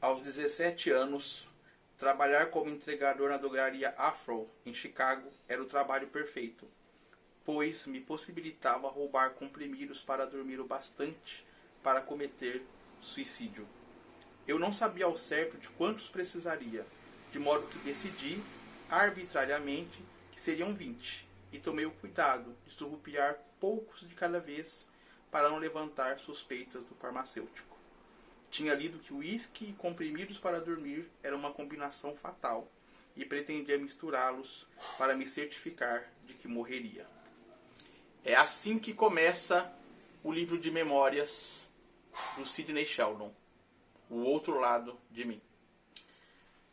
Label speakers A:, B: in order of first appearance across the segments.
A: Aos 17 anos, trabalhar como entregador na drogaria Afro, em Chicago, era o trabalho perfeito, pois me possibilitava roubar comprimidos para dormir o bastante para cometer suicídio. Eu não sabia ao certo de quantos precisaria, de modo que decidi, arbitrariamente, que seriam 20, e tomei o cuidado de surrupiar poucos de cada vez para não levantar suspeitas do farmacêutico. Tinha lido que uísque e comprimidos para dormir era uma combinação fatal e pretendia misturá-los para me certificar de que morreria. É assim que começa o livro de memórias do Sidney Sheldon, O Outro Lado de Mim.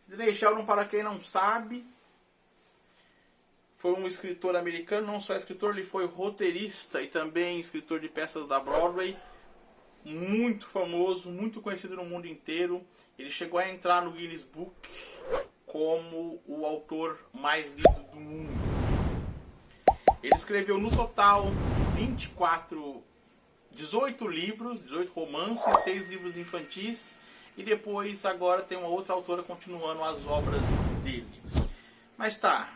A: Sidney Sheldon, para quem não sabe, foi um escritor americano, não só escritor, ele foi roteirista e também escritor de peças da Broadway, muito famoso, muito conhecido no mundo inteiro. Ele chegou a entrar no Guinness Book como o autor mais lido do mundo. Ele escreveu no total 18 livros, 18 romances, 6 livros infantis, e depois agora tem uma outra autora continuando as obras dele. Mas tá,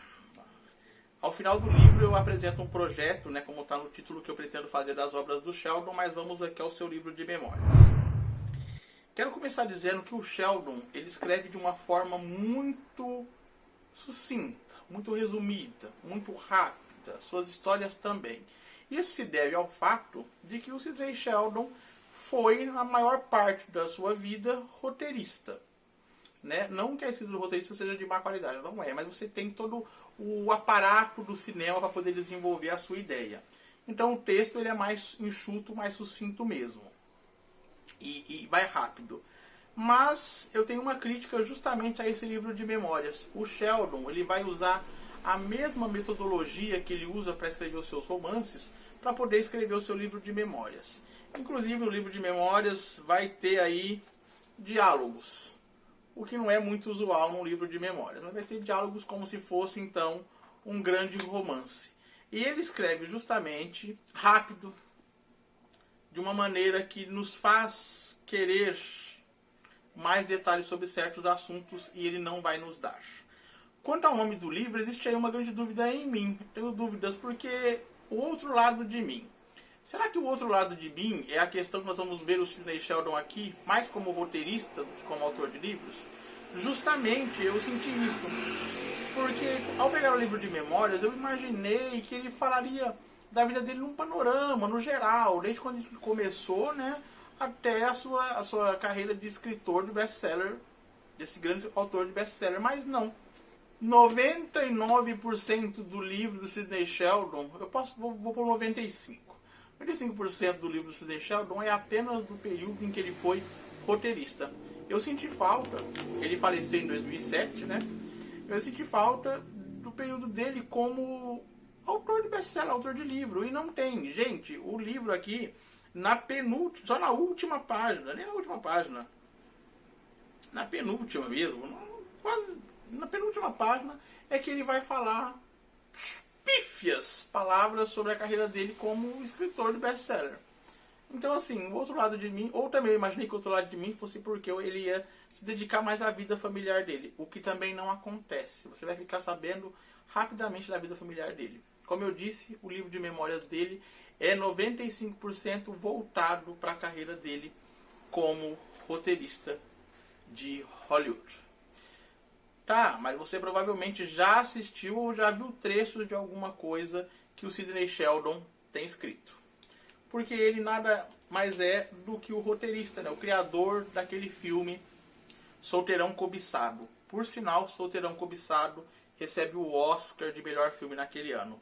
A: ao final do livro eu apresento um projeto, né, como está no título, que eu pretendo fazer das obras do Sheldon, mas vamos aqui ao seu livro de memórias. Quero começar dizendo que o Sheldon, ele escreve de uma forma muito sucinta, muito resumida, muito rápida, suas histórias também. Isso se deve ao fato de que o Sidney Sheldon foi, na maior parte da sua vida, roteirista. Né? Não que a escrita do roteirista seja de má qualidade, não é, mas você tem todo o aparato do cinema para poder desenvolver a sua ideia. Então o texto ele é mais enxuto, mais sucinto mesmo. E vai rápido. Mas eu tenho uma crítica justamente a esse livro de memórias. O Sheldon ele vai usar a mesma metodologia que ele usa para escrever os seus romances para poder escrever o seu livro de memórias. Inclusive no livro de memórias vai ter aí diálogos, o que não é muito usual num livro de memórias. Mas vai ter diálogos como se fosse, então, um grande romance. E ele escreve justamente rápido, de uma maneira que nos faz querer mais detalhes sobre certos assuntos e ele não vai nos dar. Quanto ao nome do livro, existe aí uma grande dúvida em mim. Tenho dúvidas porque o outro lado de mim. Será que o outro lado de mim é a questão que nós vamos ver o Sidney Sheldon aqui, mais como roteirista do que como autor de livros? Justamente eu senti isso. Porque ao pegar o livro de memórias, eu imaginei que ele falaria da vida dele num panorama, no geral, desde quando ele começou, né, até a sua carreira de escritor de best-seller, desse grande autor de best-seller, mas não. 99% do livro do Sidney Sheldon, vou por 95%. 95% do livro do Sidney Sheldon é apenas do período em que ele foi roteirista. Eu senti falta, ele faleceu em 2007, né? Eu senti falta do período dele como autor de best-seller, autor de livro. E não tem, gente, o livro aqui, só na última página, nem na última página, na penúltima mesmo, quase na penúltima página, é que ele vai falar pífias palavras sobre a carreira dele como escritor de best-seller. Então, assim, o outro lado de mim, ou também eu imaginei que o outro lado de mim fosse porque ele ia se dedicar mais à vida familiar dele, o que também não acontece. Você vai ficar sabendo rapidamente da vida familiar dele. Como eu disse, o livro de memórias dele é 95% voltado para a carreira dele como roteirista de Hollywood. Tá, mas você provavelmente já assistiu ou já viu trechos de alguma coisa que o Sidney Sheldon tem escrito. Porque ele nada mais é do que o roteirista, né? O criador daquele filme Solteirão Cobiçado. Por sinal, Solteirão Cobiçado recebe o Oscar de melhor filme naquele ano.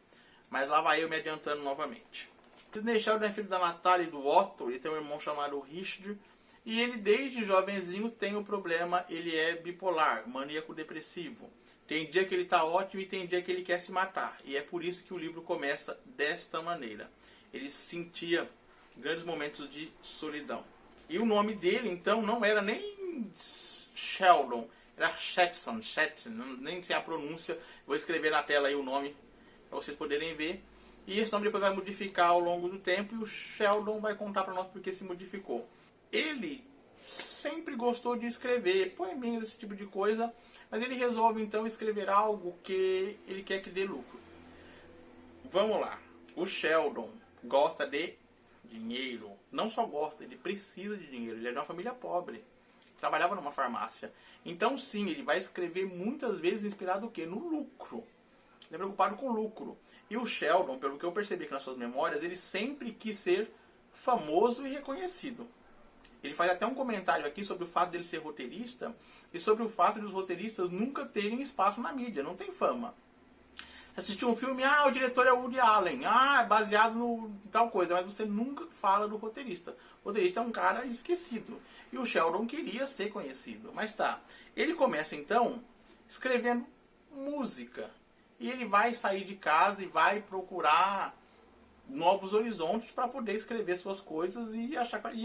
A: Mas lá vai eu me adiantando novamente. Sidney Sheldon é filho da Natalie e do Otto, ele tem um irmão chamado Richard, e ele desde jovenzinho tem o problema, ele é bipolar, maníaco depressivo. Tem dia que ele está ótimo e tem dia que ele quer se matar. E é por isso que o livro começa desta maneira. Ele sentia grandes momentos de solidão. E o nome dele, então, não era nem Sheldon, era Shetson, nem sei a pronúncia. Vou escrever na tela aí o nome, para vocês poderem ver. E esse nome depois vai modificar ao longo do tempo, e o Sheldon vai contar para nós porque se modificou. Ele sempre gostou de escrever poeminhas, esse tipo de coisa, mas ele resolve então escrever algo que ele quer que dê lucro. Vamos lá. O Sheldon gosta de dinheiro. Não só gosta, ele precisa de dinheiro. Ele é de uma família pobre. Trabalhava numa farmácia. Então sim, ele vai escrever muitas vezes inspirado no quê? No lucro. Ele é preocupado com lucro. E o Sheldon, pelo que eu percebi aqui nas suas memórias, ele sempre quis ser famoso e reconhecido. Ele faz até um comentário aqui sobre o fato dele ser roteirista e sobre o fato de os roteiristas nunca terem espaço na mídia, não tem fama. Assistiu um filme, o diretor é o Woody Allen, é baseado no tal coisa, mas você nunca fala do roteirista. O roteirista é um cara esquecido. E o Sheldon queria ser conhecido, mas tá. Ele começa então escrevendo música. E ele vai sair de casa e vai procurar novos horizontes para poder escrever suas coisas e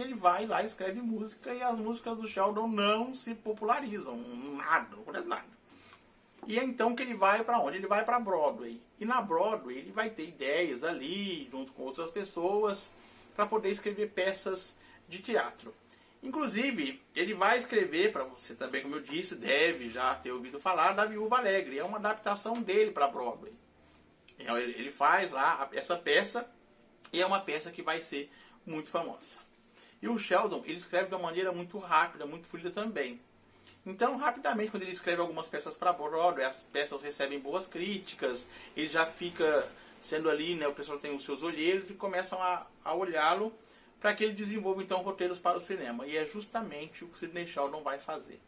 A: ele vai lá e escreve música e as músicas do Sheldon não se popularizam, nada, não acontece nada. E é então que ele vai para onde? Ele vai para Broadway. E na Broadway ele vai ter ideias ali, junto com outras pessoas, para poder escrever peças de teatro. Inclusive, ele vai escrever, para você também, como eu disse, deve já ter ouvido falar, da Viúva Alegre. É uma adaptação dele para Broadway. Ele faz lá essa peça e é uma peça que vai ser muito famosa. E o Sheldon, ele escreve de uma maneira muito rápida, muito fluida também. Então, rapidamente, quando ele escreve algumas peças para Broadway, as peças recebem boas críticas, ele já fica sendo ali, né, o pessoal tem os seus olheiros e começam a olhá-lo para que ele desenvolva, então, roteiros para o cinema. E é justamente o que o Sidney Sheldon vai fazer.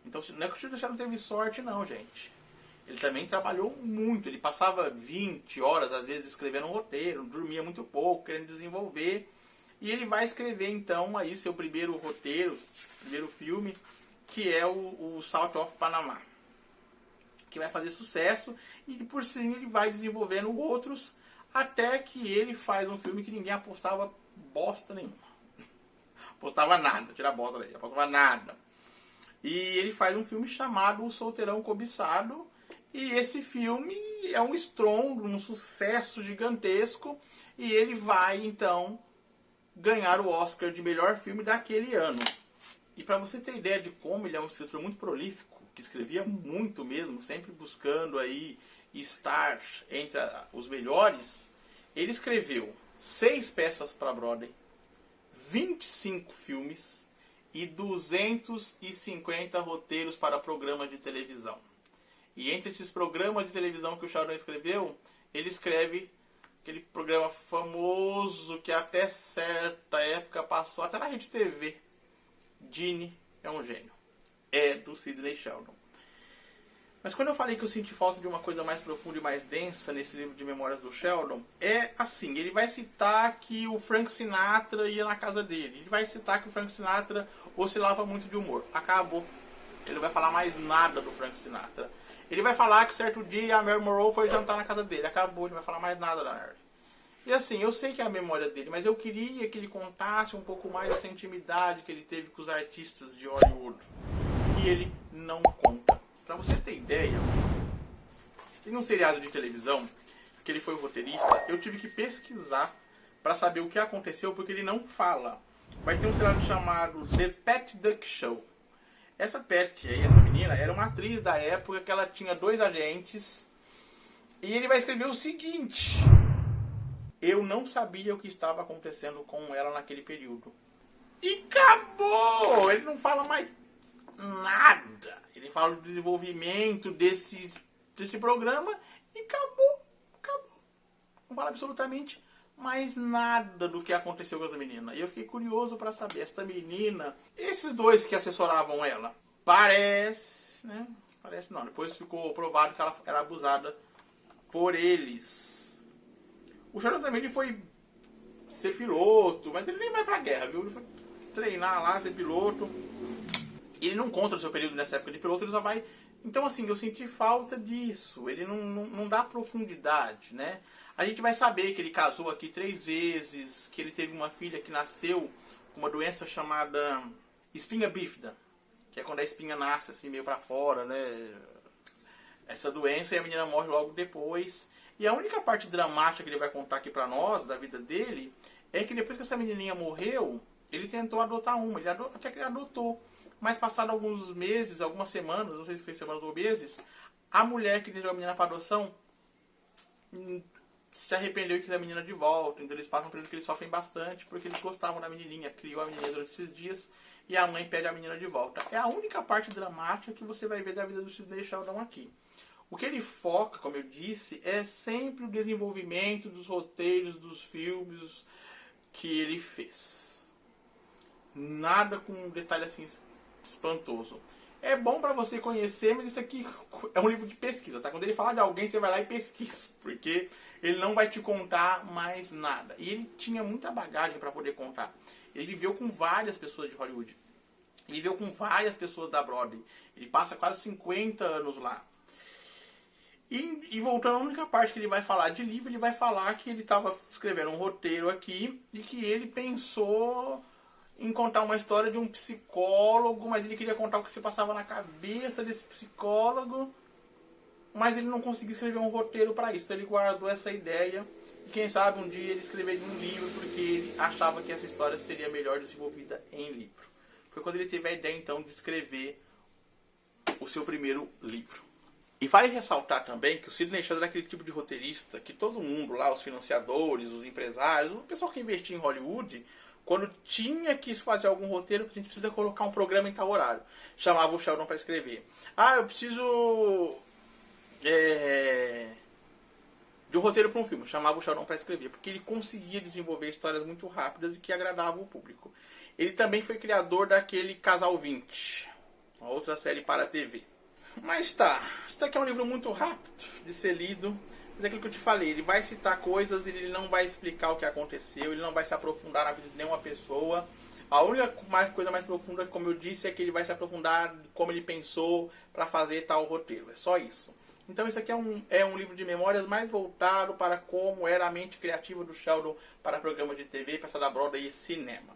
A: Então, não é que o Sidney Sheldon teve sorte, não, gente. Ele também trabalhou muito, ele passava 20 horas, às vezes, escrevendo um roteiro, dormia muito pouco, querendo desenvolver. E ele vai escrever, então, aí seu primeiro roteiro, primeiro filme, que é o South of Panama, que vai fazer sucesso, e por sim ele vai desenvolvendo outros, até que ele faz um filme que ninguém apostava bosta nenhuma. Apostava nada, tira a bosta daí, apostava nada. E ele faz um filme chamado O Solteirão Cobiçado, e esse filme é um estrondo, um sucesso gigantesco, e ele vai, então, ganhar o Oscar de melhor filme daquele ano. E para você ter ideia de como ele é um escritor muito prolífico, que escrevia muito mesmo, sempre buscando aí estar entre os melhores, ele escreveu 6 peças para Broadway, 25 filmes e 250 roteiros para programas de televisão. E entre esses programas de televisão que o Sheldon escreveu, ele escreve aquele programa famoso que até certa época passou até na Rede TV. Ginny é um gênio. É do Sidney Sheldon. Mas quando eu falei que eu senti falta de uma coisa mais profunda e mais densa nesse livro de memórias do Sheldon, é assim, ele vai citar que o Frank Sinatra ia na casa dele. Ele vai citar que o Frank Sinatra oscilava muito de humor. Acabou. Ele não vai falar mais nada do Frank Sinatra. Ele vai falar que certo dia a Marilyn Monroe foi jantar na casa dele. Acabou, ele não vai falar mais nada da Marilyn. E assim, eu sei que é a memória dele, mas eu queria que ele contasse um pouco mais dessa intimidade que ele teve com os artistas de Hollywood. E ele não conta. Pra você ter ideia, tem um seriado de televisão que ele foi o roteirista. Eu tive que pesquisar pra saber o que aconteceu, porque ele não fala. Vai ter um seriado chamado The Pat Duck Show. Essa Pat aí, essa menina, era uma atriz da época que ela tinha 2 agentes. E ele vai escrever o seguinte: eu não sabia o que estava acontecendo com ela naquele período. E acabou! Ele não fala mais nada. Ele fala do desenvolvimento desse programa e acabou. Acabou. Não fala absolutamente mais nada do que aconteceu com essa menina. E eu fiquei curioso para saber, essa menina, esses 2 que assessoravam ela, parece, né? Parece não, depois ficou provado que ela era abusada por eles. O Sheldon também ele foi ser piloto, mas ele nem vai pra guerra, viu? Ele foi treinar lá, ser piloto. Ele não conta o seu período nessa época de piloto, ele só vai... Então, assim, eu senti falta disso. Ele não dá profundidade, né? A gente vai saber que ele casou aqui 3 vezes, que ele teve uma filha que nasceu com uma doença chamada espinha bífida, que é quando a espinha nasce assim meio pra fora, né? Essa doença, e a menina morre logo depois. E a única parte dramática que ele vai contar aqui pra nós, da vida dele, é que depois que essa menininha morreu, ele tentou adotar uma, até que ele adotou. Mas passado alguns meses, algumas semanas, não sei se foi semanas ou meses, a mulher que deu a menina para adoção se arrependeu e quis a menina de volta. Então eles passam um período que eles sofrem bastante, porque eles gostavam da menininha, criou a menina durante esses dias, e a mãe pede a menina de volta. É a única parte dramática que você vai ver da vida do Sidney Sheldon aqui. O que ele foca, como eu disse, é sempre o desenvolvimento dos roteiros, dos filmes que ele fez. Nada com um detalhe assim espantoso. É bom para você conhecer, mas isso aqui é um livro de pesquisa, tá? Quando ele fala de alguém, você vai lá e pesquisa, porque ele não vai te contar mais nada. E ele tinha muita bagagem para poder contar. Ele viveu com várias pessoas de Hollywood. Ele viveu com várias pessoas da Broadway. Ele passa quase 50 anos lá. E voltando à única parte que ele vai falar de livro, ele vai falar que ele estava escrevendo um roteiro aqui e que ele pensou em contar uma história de um psicólogo, mas ele queria contar o que se passava na cabeça desse psicólogo, mas ele não conseguia escrever um roteiro para isso. Ele guardou essa ideia e quem sabe um dia ele escreveria um livro, porque ele achava que essa história seria melhor desenvolvida em livro. Foi quando ele teve a ideia então de escrever o seu primeiro livro. E vale ressaltar também que o Sidney Sheldon era aquele tipo de roteirista que todo mundo lá, os financiadores, os empresários, o pessoal que investia em Hollywood, quando tinha que fazer algum roteiro, a gente precisa colocar um programa em tal horário, chamava o Sheldon para escrever. Ah, eu preciso de um roteiro para um filme, chamava o Sheldon para escrever, porque ele conseguia desenvolver histórias muito rápidas e que agradavam o público. Ele também foi criador daquele Casal 20, uma outra série para a TV. Mas tá, isso aqui é um livro muito rápido de ser lido, mas é aquilo que eu te falei, ele vai citar coisas, ele não vai explicar o que aconteceu, ele não vai se aprofundar na vida de nenhuma pessoa. A única coisa mais profunda, como eu disse, é que ele vai se aprofundar em como ele pensou para fazer tal roteiro, é só isso. Então isso aqui é um livro de memórias mais voltado para como era a mente criativa do Sheldon para programa de TV, peça da Broadway e cinema.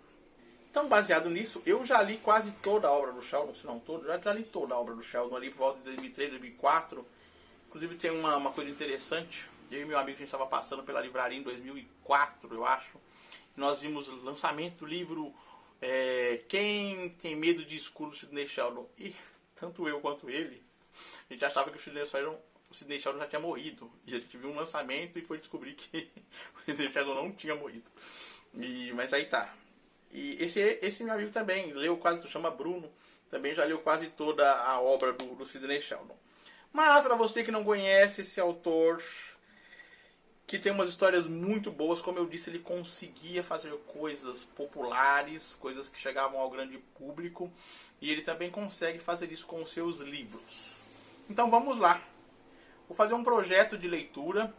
A: Então, baseado nisso, eu já li quase toda a obra do Sheldon, se não toda, já li toda a obra do Sheldon ali por volta de 2003, 2004. Inclusive tem uma coisa interessante, eu e meu amigo a gente estava passando pela livraria em 2004, eu acho. Nós vimos o lançamento do livro Quem Tem Medo de Escuro, do Sidney Sheldon. E tanto eu quanto ele, a gente achava que o Sidney Sheldon já tinha morrido. E a gente viu um lançamento e foi descobrir que o Sidney Sheldon não tinha morrido. Mas aí tá. E esse meu amigo também leu quase, chama Bruno, também já leu quase toda a obra do Sidney Sheldon. Mas para você que não conhece esse autor, que tem umas histórias muito boas, como eu disse, ele conseguia fazer coisas populares, coisas que chegavam ao grande público, e ele também consegue fazer isso com os seus livros. Então vamos lá. Vou fazer um projeto de leitura,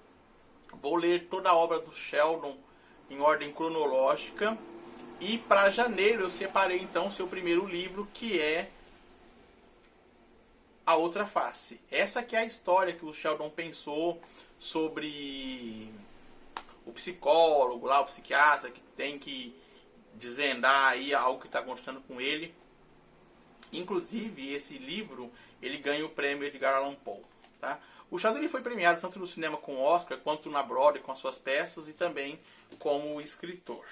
A: vou ler toda a obra do Sheldon em ordem cronológica. E para janeiro eu separei então o seu primeiro livro, que é A Outra Face. Essa que é a história que o Sheldon pensou sobre o psicólogo lá, o psiquiatra, que tem que desvendar aí algo que está acontecendo com ele. Inclusive, esse livro, ele ganha o prêmio Edgar Allan Poe. Tá? O Sheldon ele foi premiado tanto no cinema com o Oscar, quanto na Broadway com as suas peças, e também como escritor.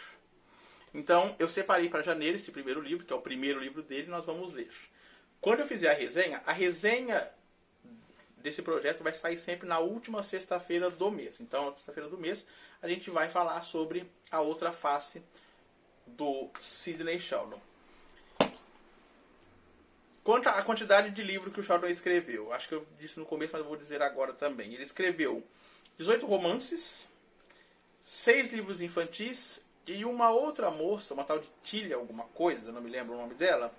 A: Então, eu separei para janeiro esse primeiro livro, que é o primeiro livro dele, e nós vamos ler. Quando eu fizer a resenha desse projeto vai sair sempre na última sexta-feira do mês. Então, na sexta-feira do mês, a gente vai falar sobre A Outra Face do Sidney Sheldon. Quanto à quantidade de livro que o Sheldon escreveu, acho que eu disse no começo, mas eu vou dizer agora também. Ele escreveu 18 romances, 6 livros infantis, e uma outra moça, uma tal de Tilly alguma coisa, não me lembro o nome dela,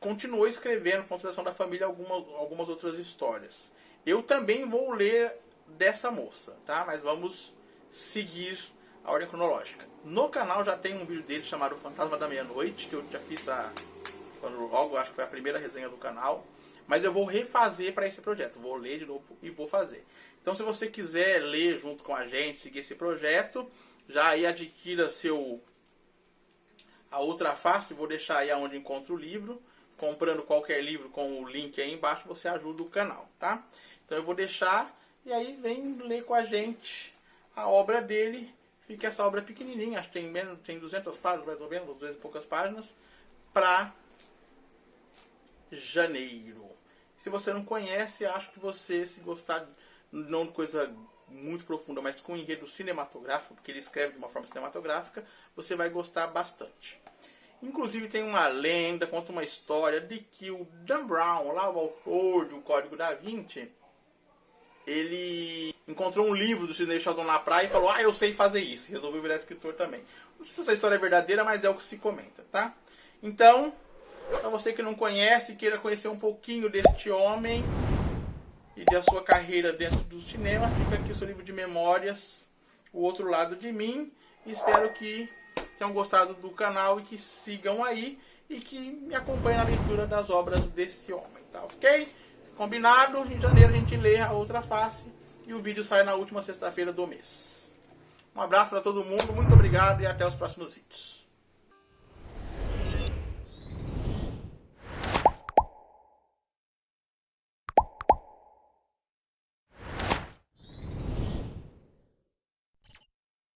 A: continuou escrevendo com a Constelação da Família algumas outras histórias. Eu também vou ler dessa moça, tá? Mas vamos seguir a ordem cronológica. No canal já tem um vídeo dele chamado Fantasma da Meia-Noite, que eu já fiz logo, acho que foi a primeira resenha do canal. Mas eu vou refazer para esse projeto. Vou ler de novo e vou fazer. Então, se você quiser ler junto com a gente, seguir esse projeto, já aí adquira A Outra Face, vou deixar aí onde encontra o livro. Comprando qualquer livro com o link aí embaixo, você ajuda o canal, tá? Então eu vou deixar e aí vem ler com a gente a obra dele, fica essa obra pequenininha, acho que tem 200 páginas, mais ou menos, 200 e poucas páginas, para janeiro. Se você não conhece, acho que você, se gostar, não de coisa muito profunda, mas com enredo cinematográfico, porque ele escreve de uma forma cinematográfica, você vai gostar bastante. Inclusive tem uma lenda, conta uma história de que o Dan Brown, lá o autor do Código da Vinci, ele encontrou um livro do Sidney Sheldon na praia e falou: eu sei fazer isso. Resolveu virar escritor também. Não sei se essa história é verdadeira, mas é o que se comenta, tá? Então, para você que não conhece, queira conhecer um pouquinho deste homem e da sua carreira dentro do cinema, fica aqui o seu livro de memórias, O Outro Lado de Mim. E espero que tenham gostado do canal e que sigam aí e que me acompanhem na leitura das obras desse homem, tá ok? Combinado? Em janeiro a gente lê A Outra Face e o vídeo sai na última sexta-feira do mês. Um abraço para todo mundo, muito obrigado e até os próximos vídeos.